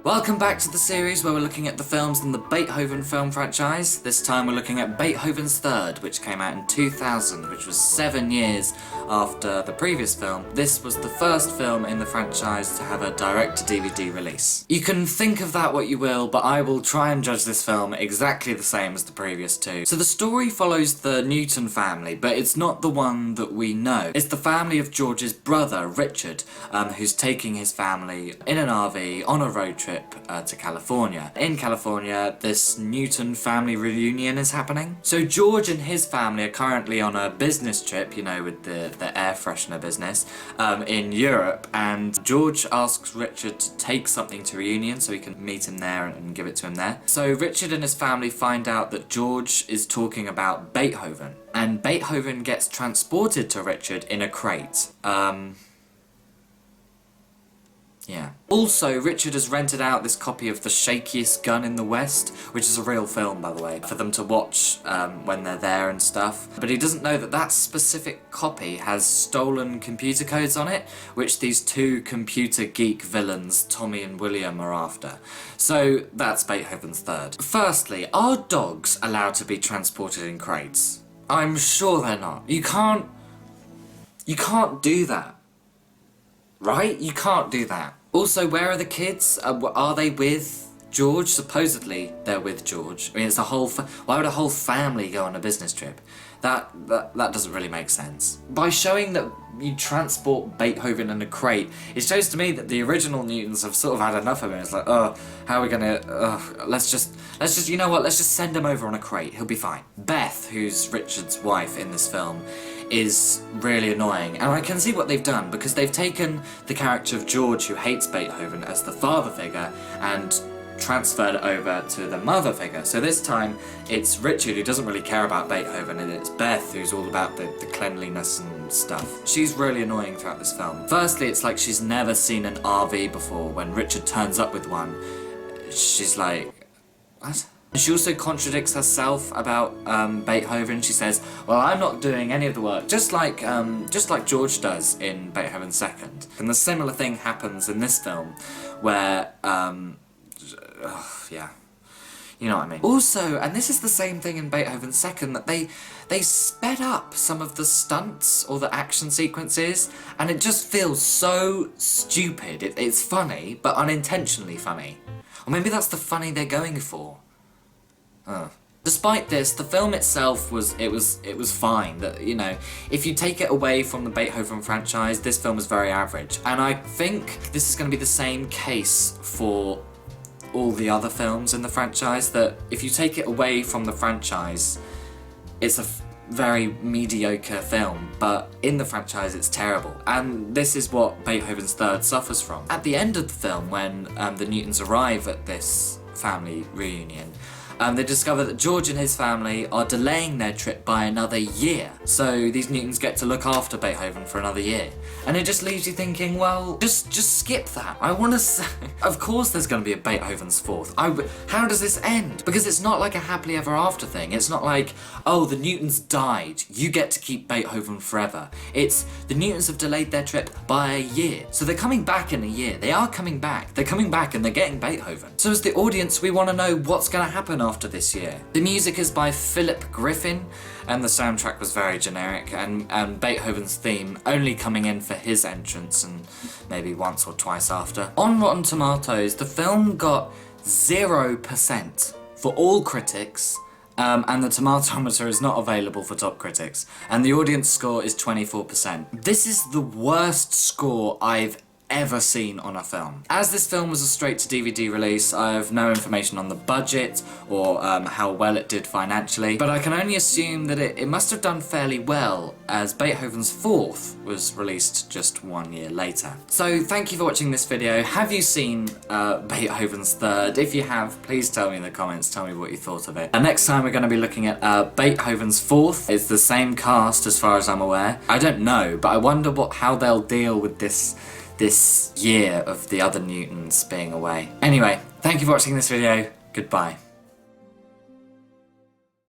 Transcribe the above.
Welcome back to the series where we're looking at the films in the Beethoven film franchise. This time we're looking at Beethoven's Third, which came out in 2000, which was 7 years after the previous film. This was the first film in the franchise to have a direct-to-DVD release. You can think of that what you will, but I will try and judge this film exactly the same as the previous two. So the story follows the Newton family, but it's not the one that we know. It's the family of George's brother, Richard, who's taking his family in an RV on a road trip to California. In California, this Newton family reunion is happening. So George and his family are currently on a business trip, you know, with the air freshener business, in Europe, and George asks Richard to take something to reunion so he can meet him there and give it to him there. So Richard and his family find out that George is talking about Beethoven, and Beethoven gets transported to Richard in a crate. Yeah. Also, Richard has rented out this copy of The Shakiest Gun in the West, which is a real film, by the way, for them to watch when they're there and stuff. But he doesn't know that that specific copy has stolen computer codes on it, which these two computer geek villains, Tommy and William, are after. So that's Beethoven's Third. Firstly, are dogs allowed to be transported in crates? I'm sure they're not. You can't do that. Right? You can't do that. Also, where are the kids? Are they with George? Supposedly they're with George. I mean, it's a whole why would a whole family go on a business trip? That doesn't really make sense. By showing that you transport Beethoven in a crate, it shows to me that the original Newtons have sort of had enough of it. It's like, oh, how are we gonna, let's just, you know what, let's just send him over on a crate, he'll be fine. Beth, who's Richard's wife in this film, is really annoying, and I can see what they've done, because they've taken the character of George, who hates Beethoven, as the father figure, and transferred it over to the mother figure. So this time, it's Richard who doesn't really care about Beethoven, and it's Beth who's all about the cleanliness and stuff. She's really annoying throughout this film. Firstly, it's like she's never seen an RV before. When Richard turns up with one, she's like, what? She also contradicts herself about Beethoven. She says, well, I'm not doing any of the work, just like George does in Beethoven's Second. And the similar thing happens in this film, where, yeah, you know what I mean. Also, and this is the same thing in Beethoven's Second, that they sped up some of the stunts or the action sequences, and it just feels so stupid. It's funny, but unintentionally funny. Or maybe that's the funny they're going for. Despite this, the film itself was fine. That, you know, if you take it away from the Beethoven franchise, this film is very average. And I think this is going to be the same case for all the other films in the franchise, that if you take it away from the franchise, it's a very mediocre film, but in the franchise it's terrible. And this is what Beethoven's Third suffers from. At the end of the film, when the Newtons arrive at this family reunion, they discover that George and his family are delaying their trip by another year. So these Newtons get to look after Beethoven for another year. And it just leaves you thinking, well, just skip that. I want to say, of course there's going to be a Beethoven's Fourth. How does this end? Because it's not like a happily ever after thing. It's not like, oh, the Newtons died, you get to keep Beethoven forever. It's, the Newtons have delayed their trip by a year. So they're coming back in a year. They are coming back. They're coming back and they're getting Beethoven. So as the audience, we want to know what's going to happen after this year. The music is by Philip Griffin, and the soundtrack was very generic, and Beethoven's theme only coming in for his entrance and maybe once or twice after. On Rotten Tomatoes, the film got 0% for all critics, and the tomatometer is not available for top critics, and the audience score is 24%. This is the worst score I've ever seen on a film. As this film was a straight-to-DVD release, I have no information on the budget or how well it did financially, but I can only assume that it must have done fairly well, as Beethoven's Fourth was released just 1 year later. So thank you for watching this video. Have you seen Beethoven's Third? If you have, please tell me in the comments, tell me what you thought of it. Next time we're going to be looking at Beethoven's Fourth. It's the same cast as far as I'm aware. I don't know, but I wonder how they'll deal with this year of the other Newtons being away. Anyway, thank you for watching this video. Goodbye.